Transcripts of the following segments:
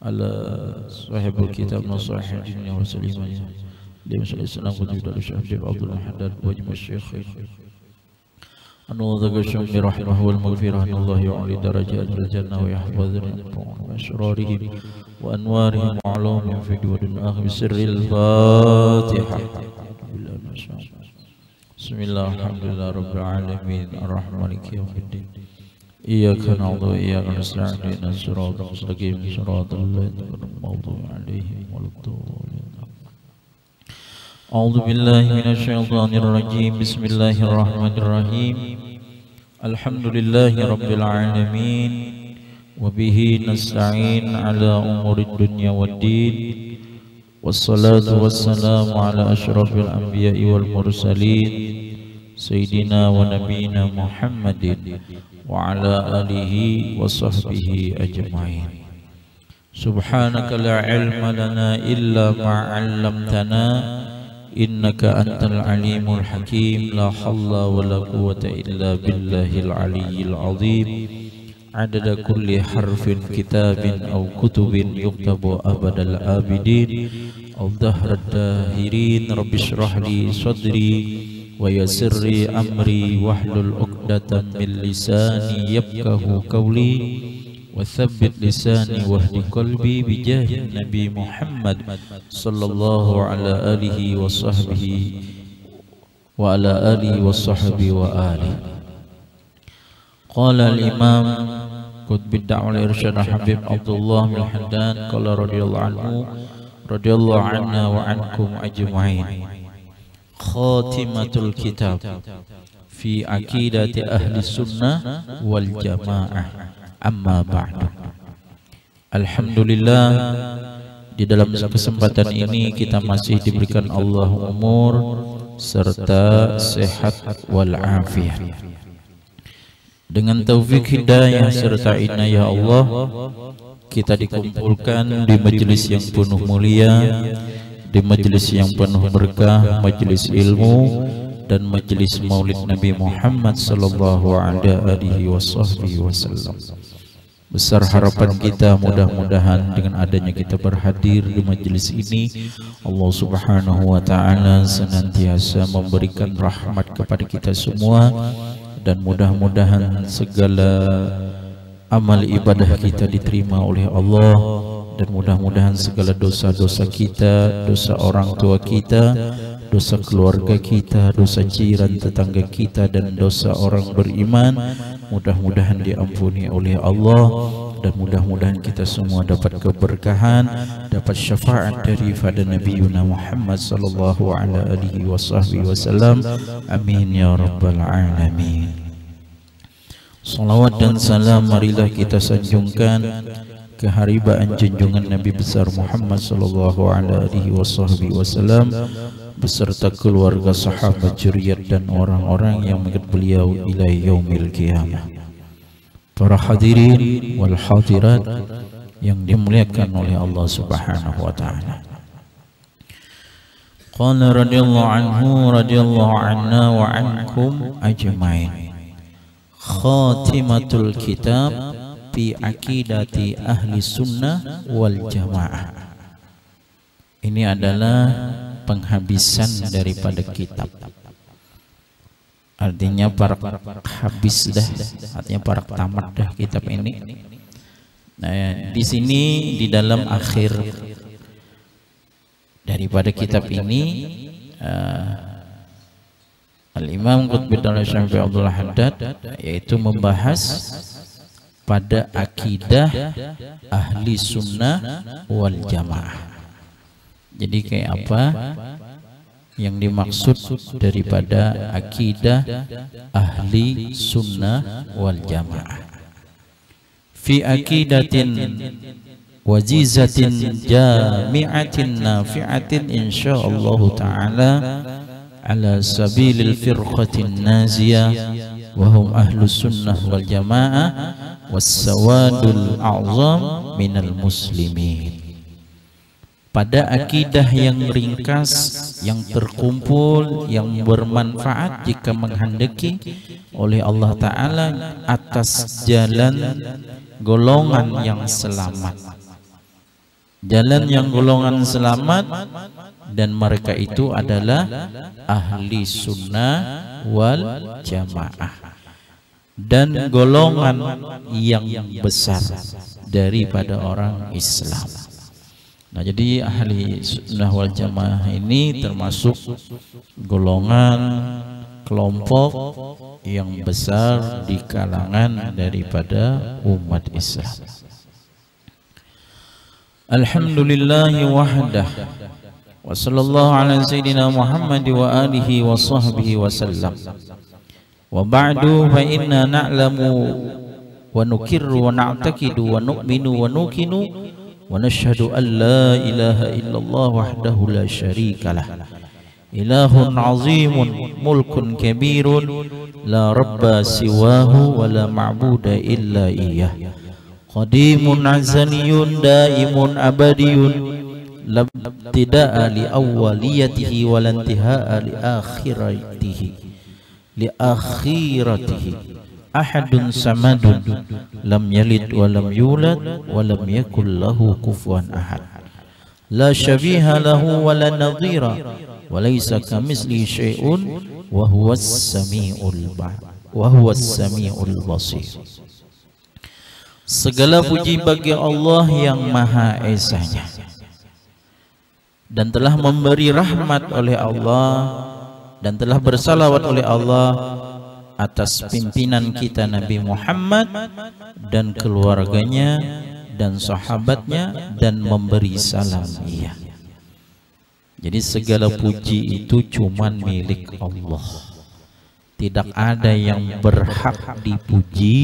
على صاحب الكتاب نصائح الدين وسليمانه لمسأل الإسلام وجود الشيخ عبد الحداد وجم الشيخ أنه ذكر الشم برحمه والمغفرة أن الله يعلي درجات الجنة ويحفظ أسرارهم وأنوارهم وعلومهم في دول الآخر بسر الفاتحة. بسم الله الحمد لله رب العالمين الرحمن يوم الدين إياك نعبد وإياك نستعين اهدنا الصراط المستقيم صراط الذين أنعمت المغضوب عليهم ولا الضالين. أعوذ بالله من الشيطان الرجيم بسم الله الرحمن الرحيم الحمد لله رب العالمين وبه نستعين على أمور الدنيا والدين والصلاة والسلام على أشرف الأنبياء والمرسلين سيدنا ونبينا محمد وعلى آله وصحبه أجمعين. سبحانك لا علم لنا إلا ما علمتنا إنك أنت العليم الحكيم لا حول ولا قوة إلا بالله العلي العظيم عدد كل حرف كتاب أو كتب يكتب أبد الآبدين أو دهر الداهرين رب اشرح لي صدري ويسر لي أمري واحلل عقدة من لساني يفقه قولي وثبت لساني واهد قلبي بجاه النبي محمد صلى الله على آله وصحبه وعلى آله وصحبه وآله. قال الإمام قطب الدعوة الإرشاد حبيب عبد الله بن حداد قال رضي الله عنه رضي الله عنا وعنكم أجمعين خاتمة الكتاب في عقيدة أهل السنة والجماعة amma ba'du. Alhamdulillah, di dalam kesempatan ini kita masih diberikan Allah umur serta sehat wal afiat. Dengan taufik hidayah serta inayah Allah, kita dikumpulkan di majelis yang penuh mulia, di majelis yang penuh berkah, majelis ilmu dan majelis Maulid Nabi Muhammad sallallahu alaihi wasallam. Besar harapan kita mudah-mudahan dengan adanya kita berhadir di majelis ini, Allah Subhanahu wa taala senantiasa memberikan rahmat kepada kita semua, dan mudah-mudahan segala amal ibadah kita diterima oleh Allah, dan mudah-mudahan segala dosa-dosa kita, dosa orang tua kita, dosa keluarga kita, dosa jiran tetangga kita, dan dosa orang beriman mudah-mudahan diampuni oleh Allah, dan mudah-mudahan kita semua dapat keberkahan, dapat syafaat daripada Nabi Muhammad sallallahu alaihi wasallam. Amin ya rabbal alamin. Salawat dan salam marilah kita sanjungkan keharibaan junjungan Nabi besar Muhammad sallallahu alaihi wasallam beserta keluarga, sahabat, zuriat dan orang-orang yang mengikut beliau ila yaumil qiyamah. Para hadirin wal hadirat yang dimuliakan oleh Allah Subhanahu wa taala. Qala radhiyallahu anhu radhiyallahu anna wa ankum ajmain. Khatimatul kitab fi aqidati ahli sunnah wal jamaah. Ini adalah penghabisan daripada kitab. Artinya para habis dah, artinya para tamat dah kitab ini. Nah, di sini di dalam akhir daripada kitab ini Al-Imam Qutbuddin Syekh Abdul Haddad yaitu membahas pada akidah ahli sunnah wal jamaah. Jadi kayak apa yang dimaksud daripada akidah ahli sunnah wal jamaah? Fi aqidatin wajizatin jami'atin nafi'atin insyaallah ta'ala ala sabilil firqatin naziyah wa hum ahlus sunnah wal jamaah was sawadul a'zam minal muslimin. Pada akidah yang ringkas, yang terkumpul, yang bermanfaat jika menghendaki oleh Allah Ta'ala atas jalan golongan yang selamat, jalan yang golongan selamat, dan mereka itu adalah ahli sunnah wal jamaah, dan golongan yang besar daripada orang Islam. Nah, jadi ahli sunnah wal jamaah ini termasuk golongan kelompok yang besar di kalangan daripada umat Islam. Alhamdulillahi wahdah, wa sallallahu ala sayyidina Muhammad wa alihi wa sahbihi wa sallam. Wa ba'du, fa inna na'lamu wa nukirru wa na'taqidu wa nu'minu wa nukinu wa nashhadu an la ilaha illallah wahdahu la syarika lah, ilahun azimun mulkun kabirun la rabba siwahu wa la ma'buda illa iyyah, qadimun azaliyun daimun abadiyun la ibtida'a li awwaliyatihi wa la intiha'a li akhiratihi ahadun samadun lam yalid wa lam yulad wa lam yakul lahu kufuwan ahad, la syabiha lahu wa la nadhira wa laysa kamitslihi syai'un wa huwas samiul basir. Segala puji bagi Allah yang Maha Esanya, dan telah memberi rahmat oleh Allah dan telah bersalawat oleh Allah atas pimpinan kita Nabi Muhammad dan keluarganya dan sahabatnya, dan memberi salam. Iya. Jadi segala puji itu cuman milik Allah. Tidak ada yang berhak dipuji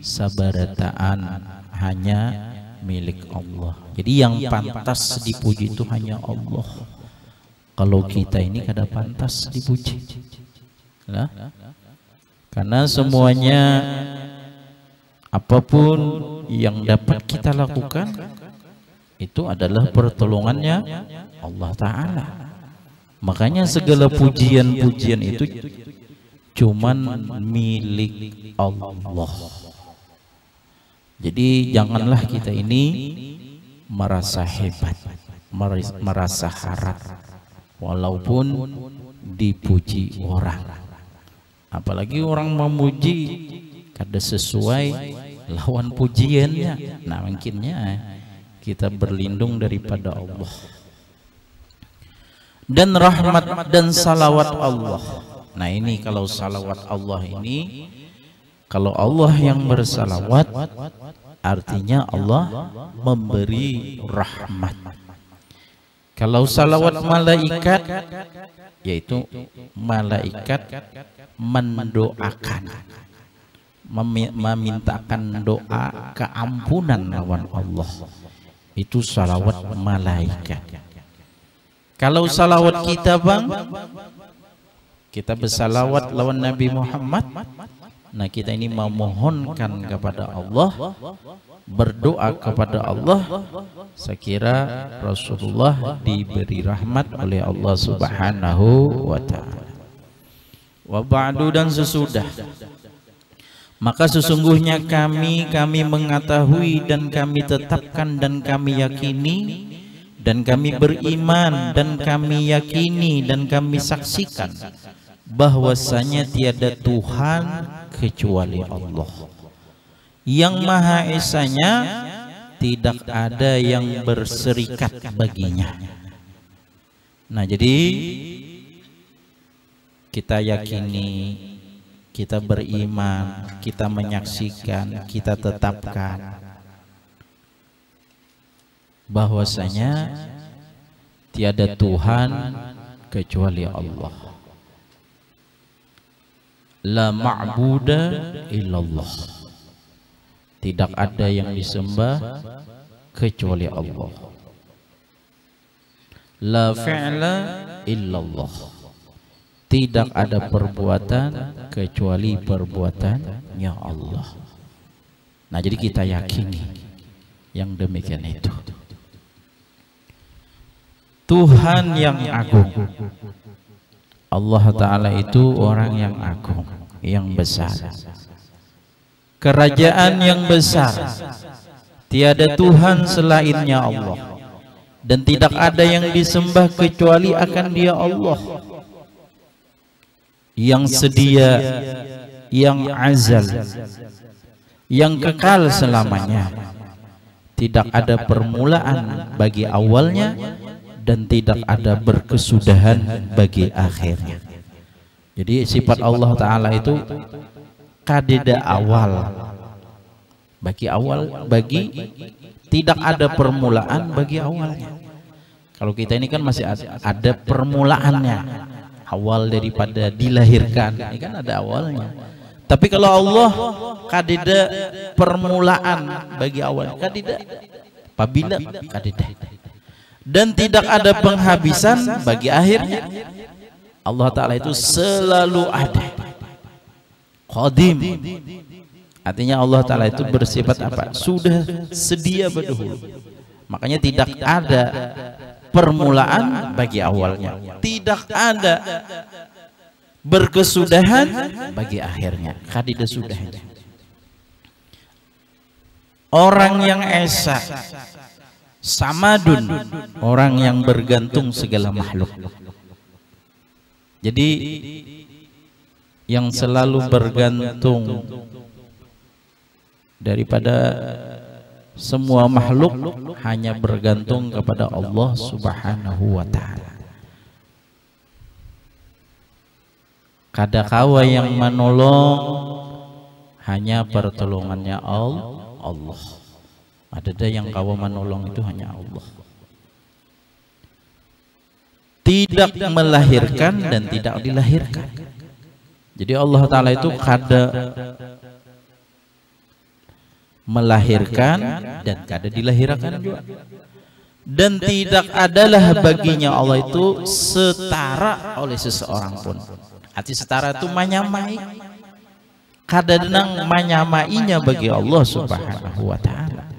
sabarataan, hanya milik Allah. Jadi yang pantas dipuji itu hanya Allah. Kalau kita ini kada pantas dipuji. Nah, karena semuanya, apapun yang dapat kita lakukan itu adalah pertolongannya Allah Ta'ala. Makanya segala pujian-pujian itu cuman milik Allah. Jadi janganlah kita ini merasa hebat, merasa harap walaupun dipuji orang. Apalagi orang memuji kada sesuai lawan pujiannya. Nah, mungkinnya kita berlindung daripada Allah. Dan rahmat dan salawat Allah. Nah, ini kalau salawat Allah ini, kalau Allah yang bersalawat, artinya Allah memberi rahmat. Kalau salawat malaikat, yaitu malaikat mendoakan, memintakan doa keampunan lawan Allah, itu salawat malaikat. Kalau salawat kita, bang, kita bersalawat lawan Nabi Muhammad, nah kita ini memohonkan kepada Allah, berdoa kepada Allah. Saya kira Rasulullah diberi rahmat oleh Allah Subhanahu wa ta'ala. Wa ba'du, dan sesudah, maka sesungguhnya kami mengetahui dan kami tetapkan dan kami yakini dan kami beriman dan kami yakini dan kami saksikan bahwasanya tiada Tuhan kecuali Allah yang Maha Esanya, tidak ada yang berserikat baginya. Nah, jadi kita yakini, kita beriman, kita menyaksikan, kita tetapkan bahwasanya tiada Tuhan kecuali Allah. La ma'buda illallah. Tidak ada yang disembah kecuali Allah. La fi'la illallah. Tidak ada perbuatan kecuali perbuatannya Allah. Nah, jadi kita yakini yang demikian itu. Tuhan yang agung, Allah Ta'ala itu orang yang agung, yang besar, kerajaan yang besar, tiada Tuhan selainnya Allah. dan tidak ada yang disembah kecuali akan Dia Allah yang sedia, yang azal, yang kekal selamanya. Tidak ada permulaan bagi awalnya dan tidak ada berkesudahan bagi akhirnya. Jadi sifat Allah Ta'ala itu kadida awal, bagi tidak ada permulaan bagi awalnya. Kalau kita ini kan masih ada permulaannya, awal daripada dilahirkan, ini kan ada awalnya. Tapi kalau Allah kadida permulaan bagi awal, kadida apabila kadida, dan tidak ada penghabisan bagi akhirnya. Allah Ta'ala itu selalu ada, qadim. Artinya Allah Ta'ala itu bersifat apa? Sudah sedia berdahulu. Makanya tidak ada permulaan bagi awalnya, tidak ada berkesudahan bagi akhirnya, kadida sudahnya. Orang yang esa, samadun, orang yang bergantung segala makhluk. Jadi yang selalu bergantung daripada semua makhluk hanya bergantung kepada Allah Subhanahu wa Ta'ala. Kadakawa yang menolong hanya pertolongannya Allah. Ada yang kawa menolong itu hanya Allah. Tidak melahirkan dan tidak dilahirkan. Jadi Allah Ta'ala itu kada melahirkan dan kada dilahirkan juga. Dan tidak adalah baginya Allah itu setara oleh seseorang pun. Arti setara itu menyamai, kada denang menyamainya bagi Allah Subhanahu wa Ta'ala.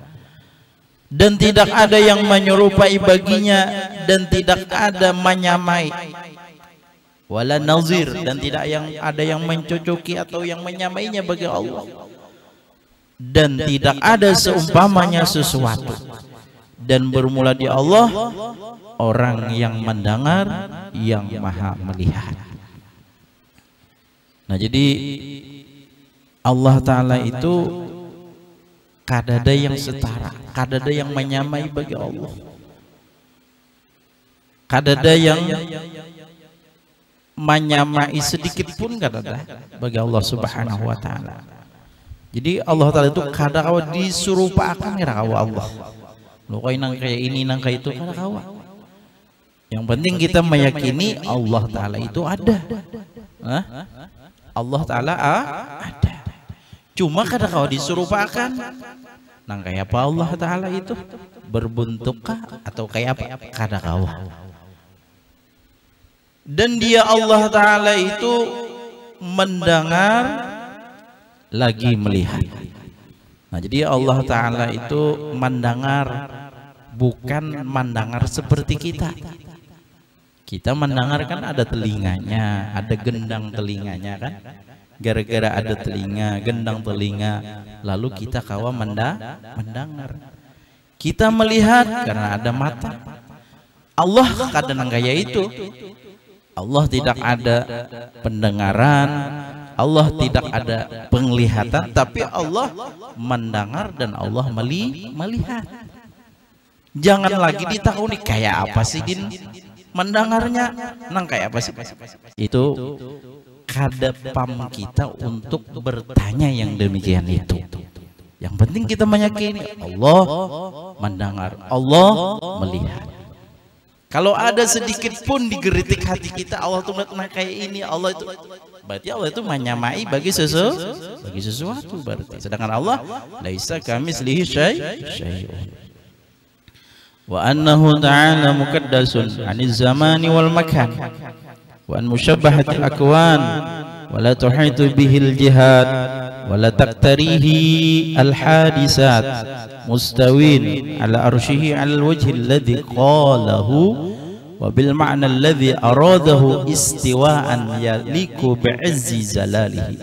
Dan tidak ada yang menyerupai baginya dan tidak ada menyamai, wala nazir, dan tidak ada yang mencocoki atau yang menyamainya bagi Allah. Dan tidak ada seumpamanya sesuatu. Dan bermula di Allah, orang yang mendengar, yang maha melihat. Nah, jadi Allah Ta'ala itu kadada yang setara, kadada yang menyamai bagi Allah, kadada yang menyamai sedikit pun kadada bagi Allah Subhanahu wa Ta'ala. Jadi Allah Ta'ala itu kada kawa disurupakan kada kawa Allah. Lo kau nang kayak ini nang kayak itu kada kawa. Yang penting kita meyakini Allah Ta'ala itu ada. Allah Ta'ala ada. Cuma kada kawa disurupakan. Nang kayak apa Allah Ta'ala itu? Berbentukkah atau kayak apa? Kada kawa. Dan Dia Allah Ta'ala itu mendengar lagi melihat. Nah, jadi Allah Ta'ala itu mendengar, bukan mendengar seperti kita. Kita mendengar kan ada telinganya, ada gendang telinganya kan. Gara-gara ada telinga, gendang telinga, lalu kita kawa mendengar. Kita melihat karena ada mata. Allah kadang gaya itu. Allah tidak ada pendengaran, Allah tidak ada penglihatan, tapi Allah mendengar dan Allah melihat. Jangan lagi ditakuni kayak apa sih din mendengarnya, nang kayak apa sih? Itu kada pam kita untuk bertanya yang demikian itu. Yang penting kita meyakini Allah mendengar, Allah melihat. Kalau ada sedikit pun digeritik hati kita, Allah tuh nggak kayak ini, Allah itu, berarti Allah itu menyamai bagi sesuatu berarti. Sedangkan Allah laisa kamitslihi syai'un. Wa annahu ta'ala muqaddasun 'anil zamani wal makan wa an mushabbahatil akwan wa la tuhitu bihil jihad wa la taqtarihi al hadisat mustawin ala arshihi al wajhi alladhi qalahu wa bil ma'na alladhi aradahu istiwa'an yaliku bi'izzi zalalihi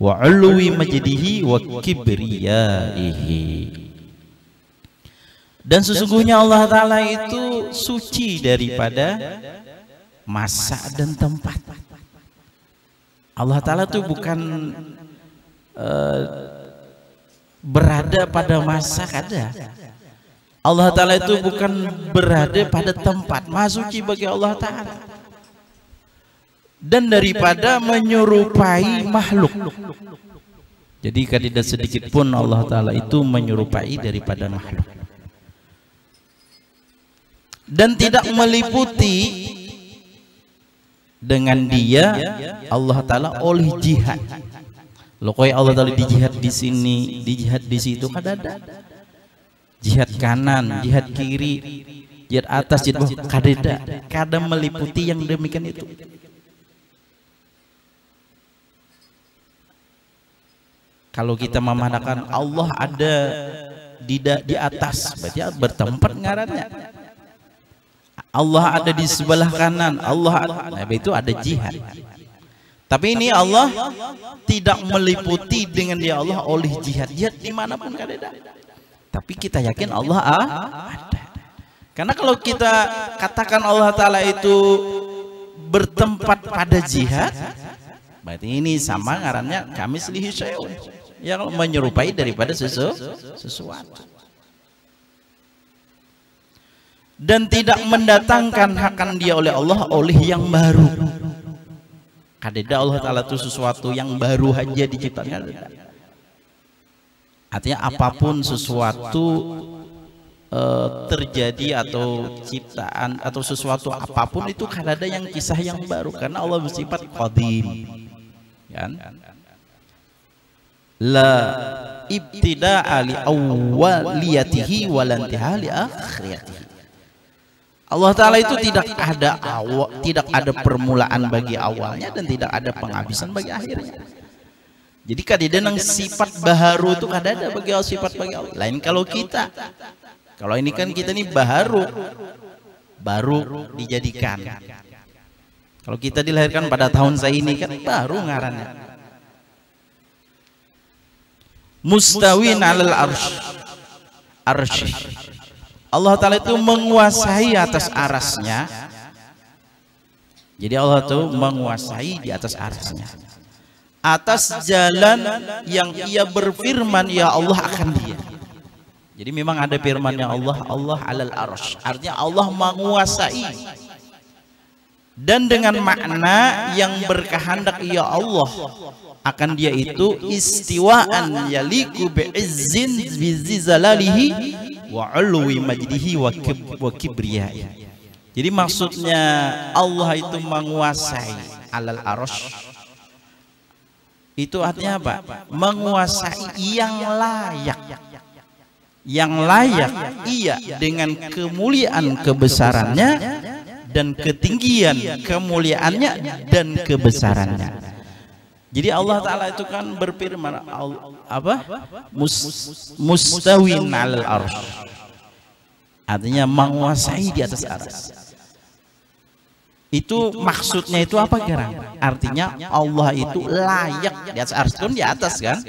wa 'ulwi majdihi wa kibriyaihi. Dan sesungguhnya Allah Ta'ala itu suci daripada masa dan tempat. Allah Ta'ala itu bukan berada pada masa kada. Allah Ta'ala itu bukan berada pada tempat. Maha suci bagi Allah Ta'ala. Dan daripada menyerupai makhluk. Jadi tidak sedikit pun Allah Ta'ala itu menyerupai daripada makhluk. Dan tidak meliputi dengan dia Allah Ta'ala oleh jihad. Loh kok Allah Ta'ala di jihad di sini, di jihad di situ, kada ada. Jihad kanan, jihad kiri, jihad atas, jihad bawah, kada meliputi yang demikian itu. Kalau kita memandangkan Allah ada di atas, berarti bertempat ngarannya. Allah ada di sebelah kanan, nah, itu ada jihad. Tapi ini Allah tidak meliputi dengan dia Allah oleh jihad. Jihad dimanapun kada. Tapi kita yakin Allah ada. Karena kalau kita katakan Allah Ta'ala itu bertempat pada jihad, berarti ini sama ngarannya kami selihi syai'un, yang menyerupai daripada sesuatu. Dan tidak mendatangkan akan dia oleh Allah oleh yang baru. Kadeda Allah Ta'ala itu sesuatu yang baru aja diciptakan. Artinya apapun sesuatu terjadi atau ciptaan atau sesuatu apapun itu kadada yang kisah yang baru. Karena Allah bersifat qadim, kan? La ibtida'a li awwaliyatihi walantiha li akhiriyatihi. Allah Ta'ala itu tidak ada permulaan bagi awalnya dan tidak ada penghabisan bagi akhirnya. Jadi kadang sifat baharu itu kada ada bagi Allah, sifat bagi Allah. Lain kalau kita, kalau ini kan kita ini baru dijadikan. Kalau kita dilahirkan pada tahun saya ini kan baru ngarannya. Mustawin 'alal arsy. Allah Ta'ala itu menguasai atas arasnya. Jadi Allah itu menguasai di atas arasnya, atas jalan yang ia berfirman ya Allah akan dia. Jadi memang ada firmannya Allah 'alal arsy, artinya Allah menguasai. Dan dengan makna yang berkehendak ya Allah akan dia itu istiwaan yaliku bi'izzin bizizalalihi wa 'ulwi majdihi wa kibriyai. Jadi maksudnya Allah itu menguasai 'alal arsy. Itu artinya apa? Menguasai yang layak. Yang layak ia dengan kemuliaan kebesarannya dan ketinggian kemuliaannya dan kebesarannya. Jadi Allah Ta'ala itu kan berfirman apa? Mustawin 'alal arsy. Artinya menguasai di atas arsy. Itu maksudnya itu apa kira? Artinya Allah itu layak di atas arsy, kan di atas kan?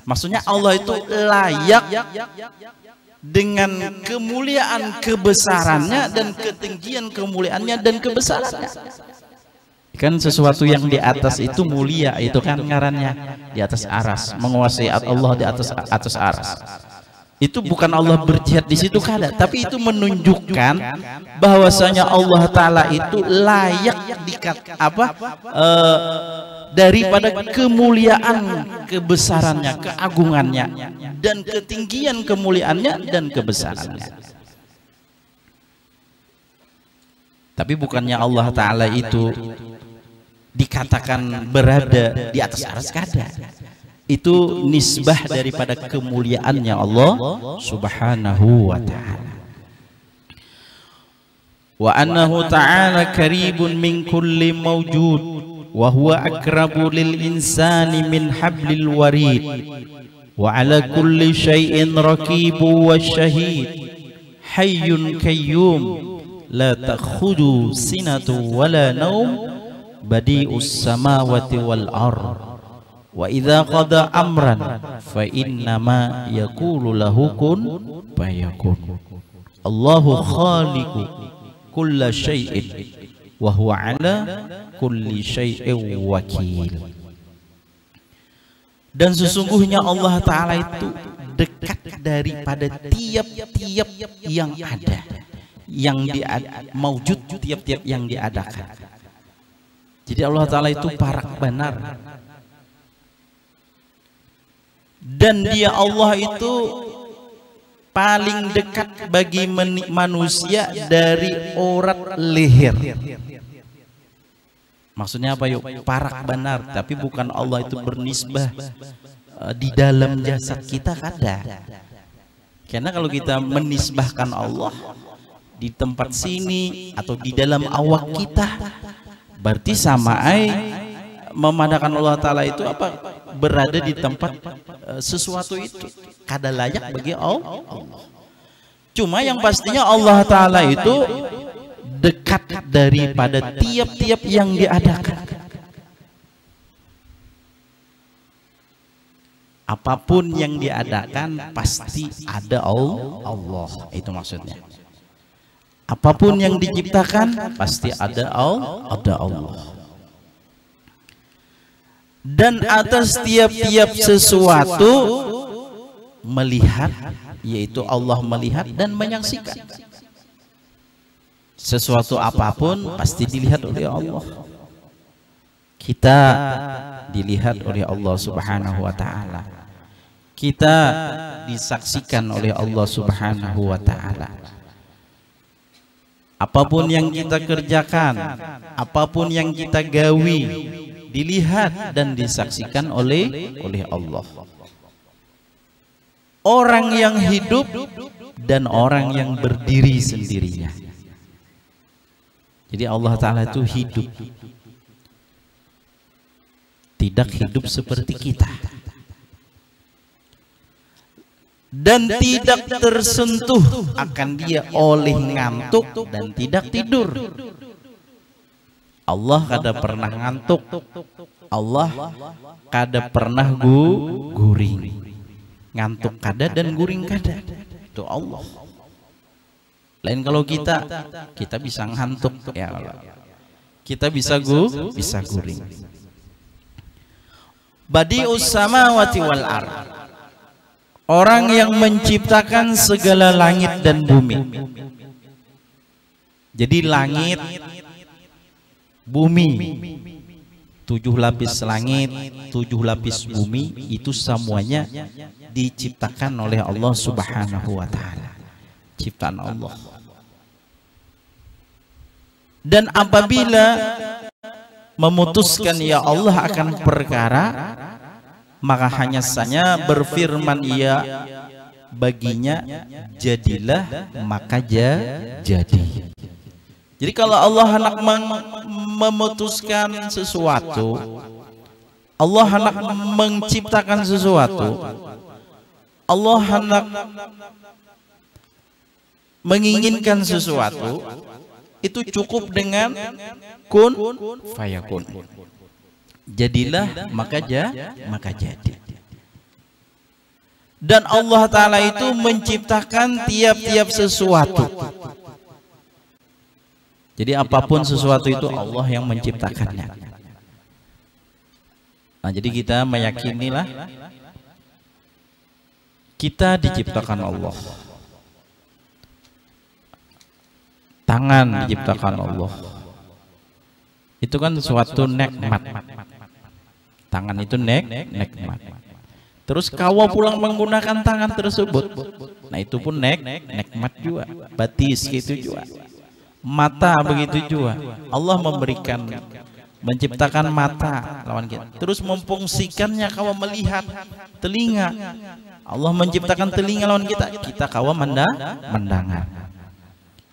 Maksudnya Allah itu layak dengan kemuliaan kebesarannya dan ketinggian kemuliaannya dan kebesarannya. Kan sesuatu yang di atas itu mulia, itu kan ngarannya di atas aras, menguasai Allah di atas aras. Itu bukan Allah berjihad di situ kada, tapi itu menunjukkan bahwasanya Allah Ta'ala itu layak daripada kemuliaan kebesarannya, keagungannya dan ketinggian kemuliaannya dan kebesarannya. Tapi bukannya Allah Ta'ala itu dikatakan berada di atas aras kada. Itu nisbah daripada kemuliaannya Allah Subhanahu wa ta'ala. Wa annahu ta'ala karibun min kulli mawjud wa huwa akrabu lil insani min hablil warid wa ala kulli syai'in raqibu wa syahid hayyun kayyum la ta'khudhu sinatu wala naum badi'us samawati wal ardh wa idza qada amran fa innama yaqulu lahu kun fayakun. Allahu khaliqu kulla syai'in wa huwa ala kulli syai'in wakil. Dan sesungguhnya Allah Ta'ala itu dekat daripada tiap-tiap yang ada, yang maujud, tiap-tiap yang diadakan. Jadi Allah Ta'ala itu parak benar. Dan dia Allah itu paling dekat bagi manusia dari urat leher. Maksudnya apa yuk? Parak benar, tapi bukan Allah itu bernisbah di dalam jasad kita kada. Karena kalau kita menisbahkan Allah di tempat sini atau di dalam awak kita, berarti sama memandangkan Allah Ta'ala itu apa? Berada di tempat sesuatu itu kada layak bagi Allah. Cuma yang pastinya Allah Ta'ala itu dekat daripada tiap-tiap yang diadakan. Apapun yang diadakan pasti ada Allah. Itu maksudnya. Apapun yang diciptakan pasti ada Allah. Dan atas tiap-tiap sesuatu melihat, yaitu Allah melihat dan menyaksikan. Sesuatu apapun pasti dilihat oleh Allah. Kita dilihat oleh Allah Subhanahu wa Ta'ala. Kita disaksikan oleh Allah Subhanahu wa Ta'ala. Apapun yang kita kerjakan, apapun yang kita gawi, dilihat dan disaksikan oleh Allah. Orang yang hidup dan orang yang berdiri sendirinya. Jadi Allah Ta'ala itu hidup, tidak hidup seperti kita, dan tidak tersentuh akan dia oleh ngantuk dan tidak tidur. Allah kada pernah ngantuk, Allah kada pernah guring. Ngantuk kada dan guring kada. Itu Allah. Lain kalau kita bisa ngantuk ya Allah. Kita bisa guring. Badi'us samawati wal ardh. Orang yang menciptakan segala langit dan bumi. Jadi langit, bumi, 7 lapis langit, 7 lapis bumi, itu semuanya diciptakan oleh Allah Subhanahu wa Ta'ala. Ciptaan Allah. Dan apabila memutuskan ya Allah akan perkara, maka hanya saja berfirman ia baginya, jadilah, maka jadi. Jadi kalau Allah hendak memutuskan sesuatu, Allah hendak menciptakan sesuatu, Allah hendak menginginkan sesuatu, itu cukup dengan kun fayakun. Jadilah, maka jadi. Dan Allah Ta'ala itu menciptakan tiap-tiap sesuatu. Jadi apapun sesuatu itu Allah yang menciptakannya. Nah, jadi kita meyakinilah kita diciptakan Allah. Tangan diciptakan Allah. Itu kan suatu nikmat. Tangan itu nikmat. Terus kawa pulang menggunakan tangan tersebut. Nah, itu pun nikmat juga. Batis gitu juga. Mata begitu juga. Allah menciptakan mata lawan kita. Terus memfungsikannya kawa melihat. Telinga. Allah menciptakan telinga lawan kita. Kita kawa mendengar.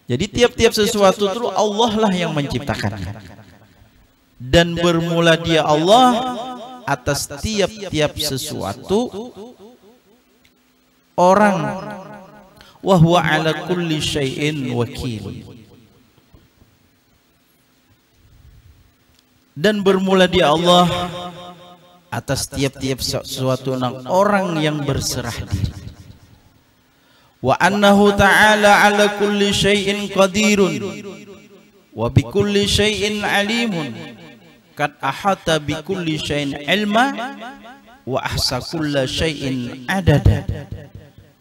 Jadi tiap-tiap sesuatu itu Allah lah yang menciptakannya. Dan bermula dia Allah atas tiap-tiap sesuatu orang. Wa huwa ala kulli syai'in wakil. Dan bermula dia Allah atas tiap-tiap sesuatu orang yang berserah diri. wa annahu ta'ala ala kulli syai'in qadirun wa bi kulli syai'in alimun qad ahata bi kulli syai'in ilma wa ahsa kulla syai'in adada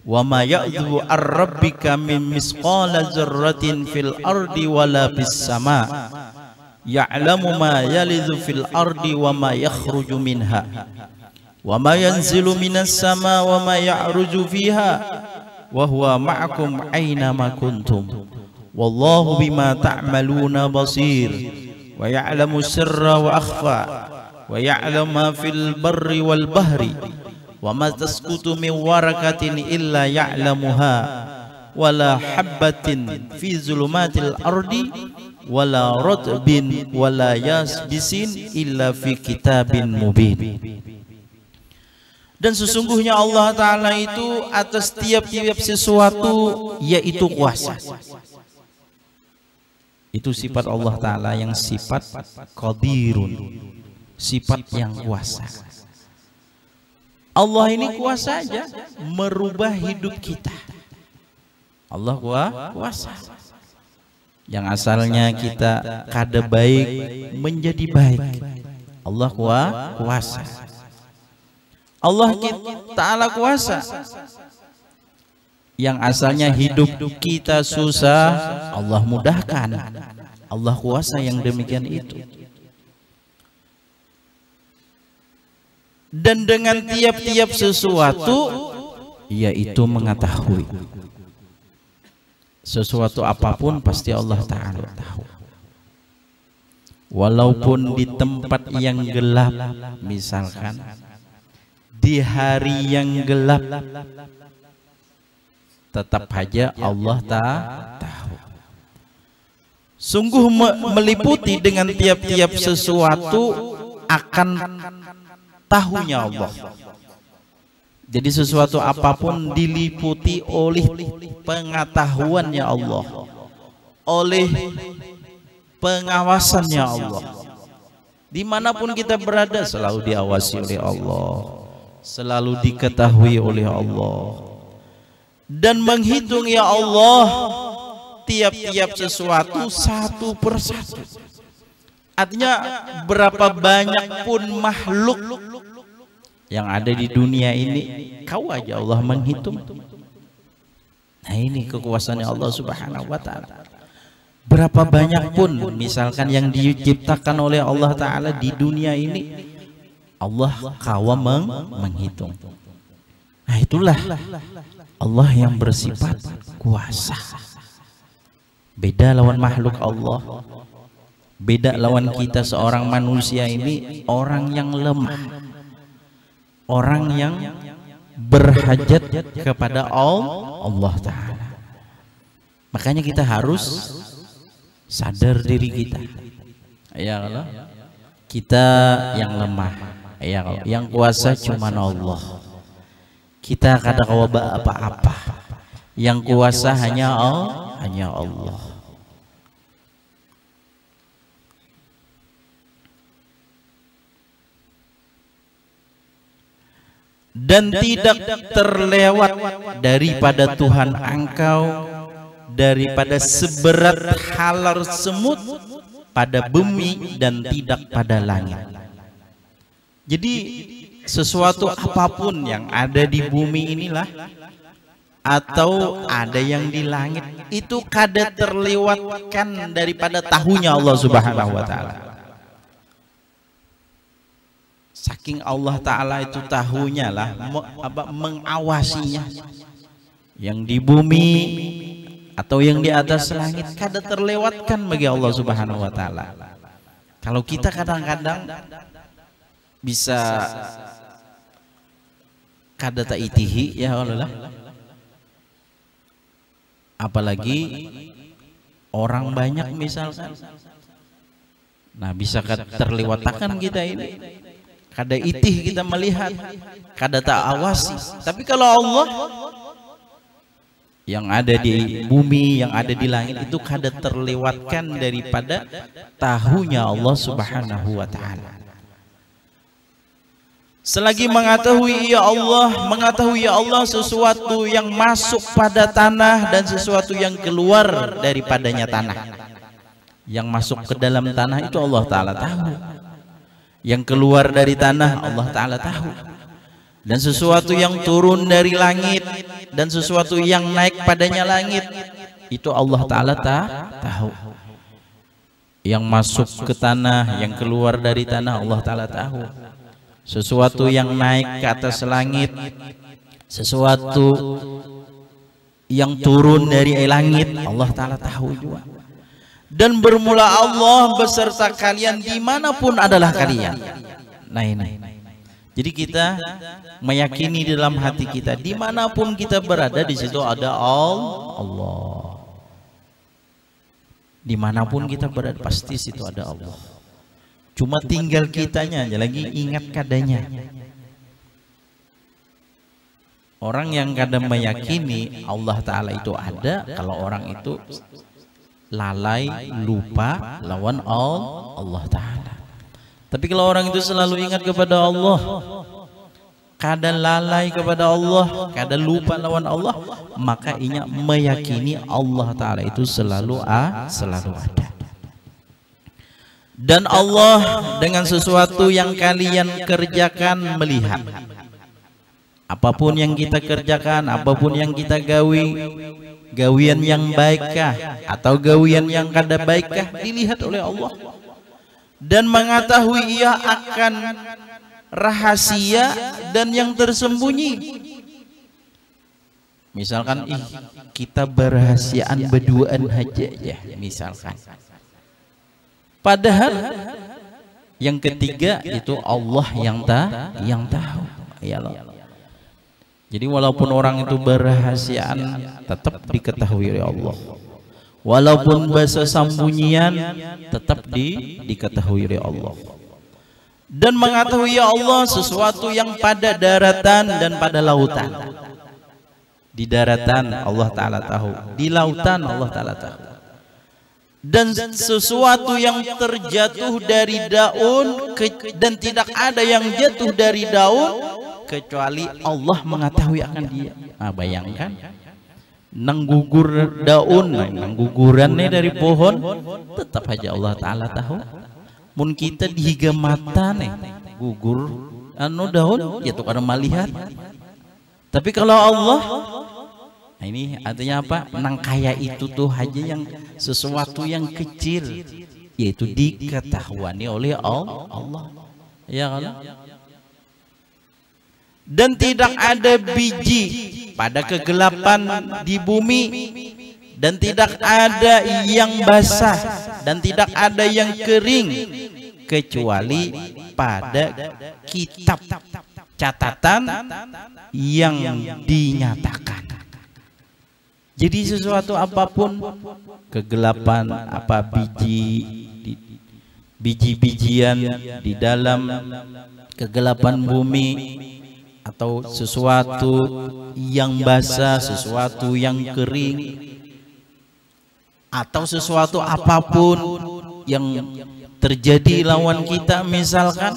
wa ma ya'dhu ar-rabbika min misqala dzarratin fil ardi wala bis sama ya'lamu ma yalidhu fil ardi wa ma yakhruju minha wa ma yanzilu minas sama wa ma ya'ruju fiha wa huwa ma'akum aina ma kuntum wallahu bima ta'maluna basir wa ya'lamu sirra wa akhfa wa ya'lamu ma fil barri wal bahri wa ma tasqutu min warakatin illa ya'lamuha wala habbatin fi zulumatil ardi wala ratbin wala yasbisin illa fi kitabin mubin. Dan sesungguhnya Allah Ta'ala itu atas tiap-tiap sesuatu yaitu kuasa. Itu sifat Allah Ta'ala yang sifat qadirun, sifat yang kuasa. Allah ini kuasa aja merubah hidup kita. Allah kuasa. Yang asalnya kita kada baik menjadi baik. Allah kuasa. Allah Ta'ala kuasa. Yang asalnya hidup kita susah, Allah mudahkan. Allah kuasa yang demikian itu. Dan dengan tiap-tiap sesuatu, yaitu mengetahui. Sesuatu apapun pasti Allah Ta'ala tahu. Walaupun di tempat yang gelap, misalkan di hari yang gelap, tetap saja Allah tahu. Sungguh meliputi dengan tiap-tiap sesuatu akan tahunya Allah. Jadi sesuatu apapun diliputi oleh pengetahuannya Allah, oleh pengawasannya Allah. Dimanapun kita berada selalu diawasi oleh Allah, selalu diketahui oleh Allah. Dan menghitung ya Allah tiap-tiap sesuatu satu persatu. Artinya berapa banyak pun makhluk yang ada di dunia ini, kau aja Allah menghitung. Nah ini kekuasaannya Allah Subhanahu wa Ta'ala. Berapa banyak pun misalkan yang diciptakan oleh Allah Ta'ala di dunia ini, Allah kawa menghitung. Nah itulah Allah yang bersifat kuasa. Beda lawan makhluk Allah, beda lawan kita seorang manusia ini, orang yang lemah, orang yang berhajat kepada Allah Ta'ala. Makanya kita harus sadar diri kita, ya Allah, kita yang lemah, ya Allah, yang kuasa cuma Allah. Kita kada kawa apa-apa, yang kuasa hanya Allah. Dan tidak terlewat daripada Tuhan engkau daripada seberat halar semut pada bumi dan tidak pada langit. Jadi sesuatu apapun yang ada di bumi inilah atau ada yang di langit itu kada terlewatkan daripada tahunya Allah Subhanahu wa Ta'ala. Saking Allah Ta'ala itu tahunya lah, mengawasinya. Yang di bumi atau yang di atas langit kada terlewatkan bagi Allah Subhanahu wa Ta'ala. Kalau kita kadang-kadang bisa kada ta'itihi ya Allah, apalagi orang banyak misalkan, nah bisa terlewatkan kita ini. Kada itih kita melihat, kada tak awasi. Tapi kalau Allah yang ada di bumi, yang ada di langit itu kada terlewatkan daripada tahunya Allah Subhanahu wa Ta'ala. Selagi mengetahui ya Allah sesuatu yang masuk pada tanah dan sesuatu yang keluar daripadanya tanah. Yang masuk ke dalam tanah itu Allah Ta'ala tahu. Yang keluar dari tanah Allah Ta'ala tahu. Dan sesuatu yang turun dari langit dan sesuatu yang naik padanya langit itu Allah Ta'ala tahu. Yang masuk ke tanah, yang keluar dari tanah Allah Ta'ala tahu. Sesuatu yang naik ke atas langit, sesuatu yang turun dari langit Allah Ta'ala tahu juga. Dan bermula Allah beserta kalian dimanapun adalah kalian. Nah ini, jadi kita meyakini dalam hati kita dimanapun kita berada di situ ada Allah. Dimanapun kita berada pasti situ ada Allah. Cuma tinggal kitanya aja lagi ingat kadanya. Orang yang kadang meyakini Allah Ta'ala itu ada, kalau orang itu lalai, lupa lawan Allah Ta'ala. Tapi kalau orang itu selalu ingat kepada Allah, kadang lalai kepada Allah, kadang lupa lawan Allah, maka ia meyakini Allah Ta'ala itu selalu ada. Dan Allah dengan sesuatu yang kalian kerjakan melihat. Apapun yang kita kerjakan, apapun yang kita gawian yang baikkah atau gawian yang kada baikkah dilihat oleh Allah. Dan mengetahui ia akan rahasia dan yang tersembunyi. Misalkan kita berahasiaan berduaan aja ya, misalkan. Padahal yang ketiga itu Allah yang tahu. Ya Allah. Jadi walaupun orang itu berahasiaan tetap diketahui oleh Allah. Walaupun bahasa sembunyian tetap diketahui oleh Allah. Dan mengetahui ya Allah sesuatu yang pada daratan dan pada lautan. Di daratan Allah Ta'ala tahu, di lautan Allah Ta'ala tahu. Dan sesuatu yang terjatuh dari daun dan tidak ada yang jatuh dari daun kecuali Allah mengetahui akan dia. Nah, bayangkan nang gugur daun, nang gugurannya dari pohon tetap aja Allah Ta'ala tahu. Mun kita dihiga mata nih gugur anu daun ya tuh karena melihat. Tapi kalau Allah, nah ini artinya apa? Nang kaya itu tuh aja yang sesuatu yang kecil, yaitu diketahuani oleh Allah. Ya kan? Dan tidak ada biji pada kegelapan di bumi, dan tidak ada yang basah dan tidak ada yang kering kecuali pada kitab catatan yang dinyatakan. Jadi sesuatu apapun kegelapan, apa biji-bijian di dalam kegelapan bumi, atau sesuatu yang basah, sesuatu yang kering, atau sesuatu apapun yang terjadi lawan kita, misalkan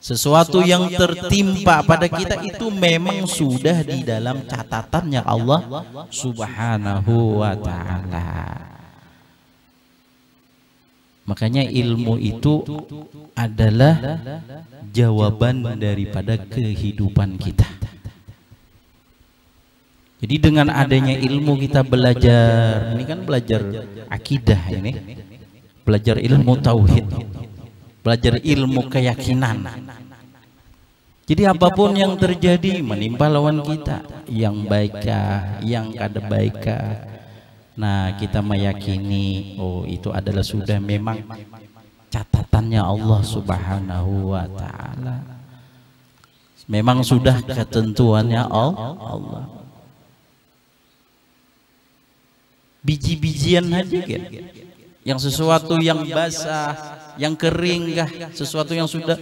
sesuatu yang tertimpa pada kita, itu memang sudah di dalam catatannya Allah Subhanahu wa Ta'ala. Makanya ilmu itu adalah jawaban daripada kehidupan kita. Jadi dengan adanya ilmu kita belajar, ini kan belajar akidah, ini belajar ilmu tauhid, belajar ilmu keyakinan. Jadi apapun yang terjadi menimpa lawan kita, yang baikkah, yang kada baikkah, nah kita meyakini oh itu adalah sudah memang catatannya Allah Subhanahu wa Ta'ala, memang sudah ketentuannya Allah. Biji-bijian aja kan, yang sesuatu yang basah, yang kering kah, sesuatu yang sudah,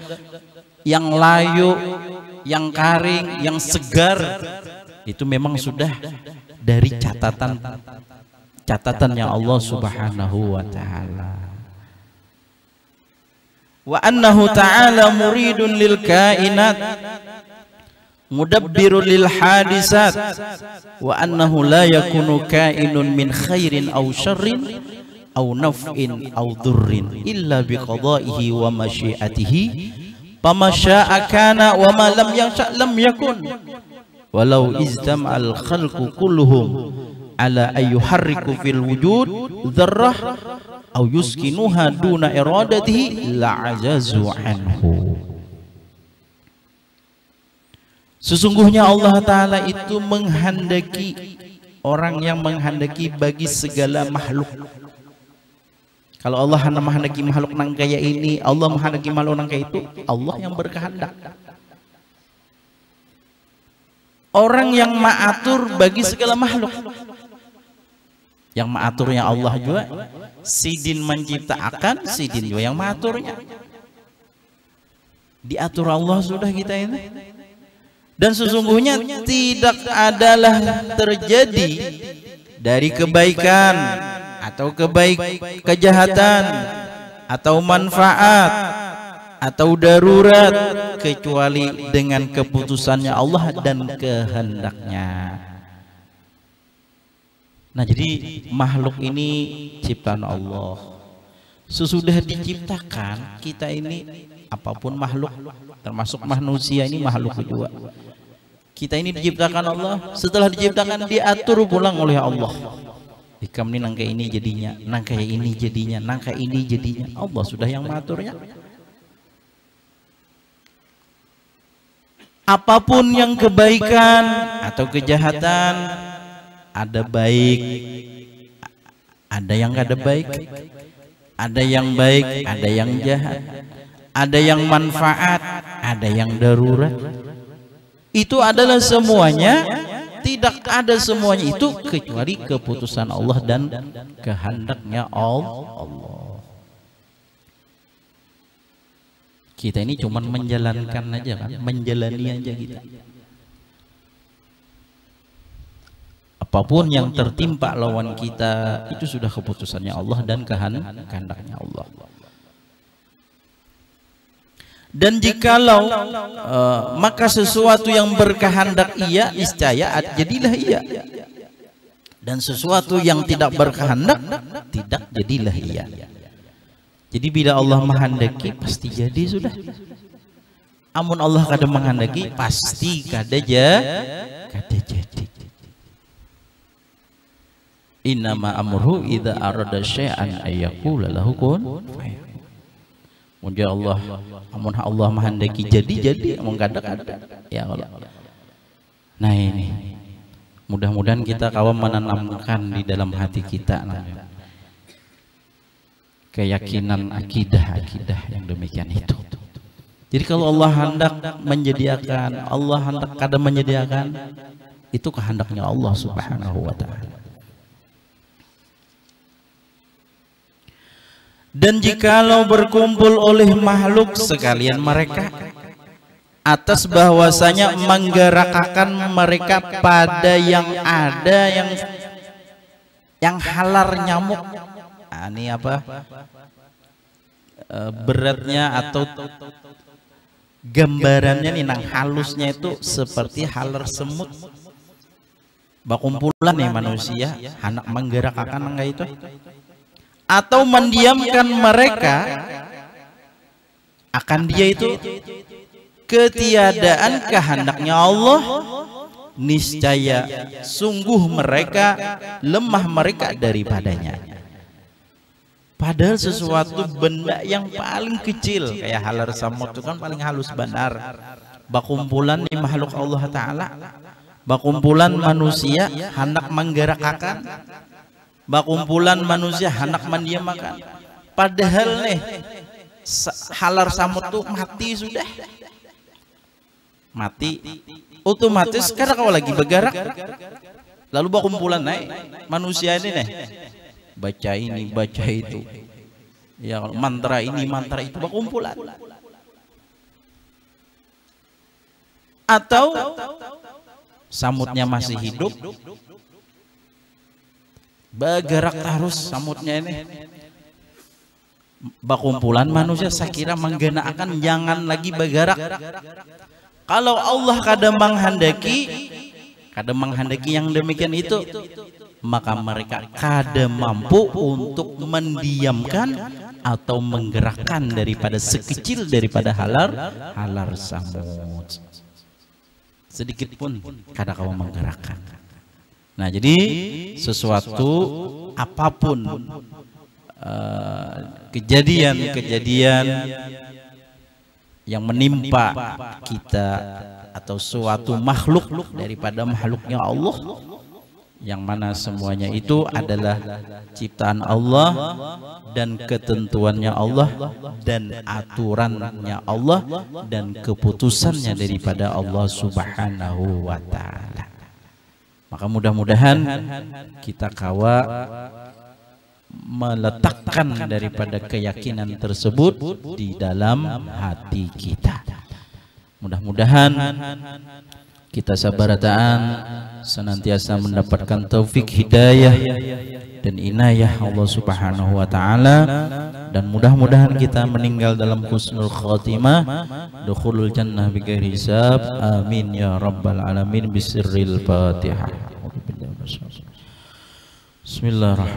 yang layu, yang kering, yang segar, itu memang sudah dari catatannya Allah Subhanahu wa Ta'ala. wa annahu ta'ala muridun lil kainat mudabbirun lil hadisat wa annahu la yakunu kainun min khairin aw syarrin aw naf'in aw dhurrin illa biqada'ihi wa masyiatihi fama syaa kana wa ma lam yasha lam yakun walau iztama'al khalqu kulluhum ala ayyuharriku fil wujud dzarrah aw yuskinuha duna iradatihi la'ajazu anhu. Sesungguhnya Allah Ta'ala itu menghendaki orang yang menghendaki bagi segala makhluk. Kalau Allah menghendaki makhluk nang kayak ini, Allah menghendaki makhluk nang kayak itu, Allah yang berkehendak. Orang yang mengatur bagi segala makhluk. Yang mengaturnya Allah juga, sidin menciptakan, sidin juga yang mengaturnya. Diatur Allah sudah kita ini. Dan sesungguhnya tidak adalah terjadi dari kebaikan atau kejahatan atau manfaat atau darurat kecuali dengan keputusannya Allah dan kehendaknya. Nah, jadi makhluk ini ciptaan Allah. Sesudah diciptakan kita ini apapun makhluk, termasuk manusia ini makhluk juga. Kita ini diciptakan Allah, setelah diciptakan diatur pulang oleh Allah. Ikam ini nangka ini jadinya, nangka ini jadinya, nangka ini jadinya. Allah sudah yang mengaturnya. Apapun yang kebaikan atau kejahatan, ada baik, ada yang gak ada baik, ada yang baik, ada yang jahat, ada yang manfaat, ada yang darurat. Itu adalah semuanya, tidak ada semuanya itu kecuali keputusan Allah dan kehendaknya Allah. Kita ini cuma menjalankan aja kan, menjalani aja kita. Apapun yang tertimpa lawan kita itu sudah keputusannya Allah dan kehendaknya Allah. Dan jikalau maka sesuatu yang berkehendak iya niscaya jadilah iya, dan sesuatu yang tidak berkehendak tidak jadilah iya. Jadi bila Allah menghendaki pasti jadi sudah. Amun Allah kada menghendaki pasti kada jadi. Innama amruhu idza arada syai'an ayyaqula lahu kun fayakun. Mudah Allah, amun Allah menghendaki jadi, amun kada. Ya Allah. Nah ini, mudah-mudahan kita kawan menanamkan di dalam hati kita keyakinan akidah yang demikian itu. Jadi kalau Allah hendak menyediakan, Allah hendak kada menyediakan, itu kehendaknya Allah Subhanahu wa Ta'ala. Dan jikalau berkumpul oleh makhluk sekalian mereka atas bahwasanya menggerakkan mereka pada yang ada yang halar nyamuk. Nah, ini apa? Beratnya atau gambarannya nih nang halusnya itu seperti halar semut. Bakumpulan nih manusia anak menggerakkan enggak itu? Atau mendiamkan mereka akan dia itu ketiadaan kehendaknya Allah, niscaya sungguh mereka lemah mereka daripadanya. Padahal sesuatu benda yang paling kecil kayak halar samut itu kan paling halus benar. Bakumpulan di makhluk Allah Ta'ala, bakumpulan manusia hendak menggerakkan, bakumpulan manusia hendak mendiamkan. Padahal nih halar samut tuh mati sudah, mati otomatis karena kalau lagi bergerak. Lalu bakumpulan naik manusia ini nih baca ini baca itu, ya mantra ini mantra itu, bakumpulan. Atau samutnya masih hidup, bergerak terus samutnya ini, bakumpulan manusia sakira menggenakan jangan lagi bergerak. Kalau Allah kadang menghendaki yang demikian itu, maka mereka kadang mampu untuk mendiamkan atau menggerakkan daripada sekecil daripada halar samud. Sedikit pun kadang kau menggerakkan. Nah, jadi sesuatu apapun kejadian-kejadian yang menimpa kita atau suatu makhluk daripada makhluknya Allah, yang mana semuanya itu adalah ciptaan Allah dan ketentuannya Allah dan aturannya Allah dan keputusannya daripada Allah Subhanahu wa ta'ala. Maka mudah-mudahan kita kawa meletakkan daripada keyakinan tersebut di dalam hati kita. Mudah-mudahan kita sabarataan senantiasa mendapatkan taufik hidayah dan inayah Allah Subhanahu wa ta'ala, dan mudah-mudahan kita meninggal dalam husnul khatimah, dukhulul jannah bighairi hisab. Amin ya rabbal alamin. Bisirril Fatihah. Bismillahirrahmanirrahim.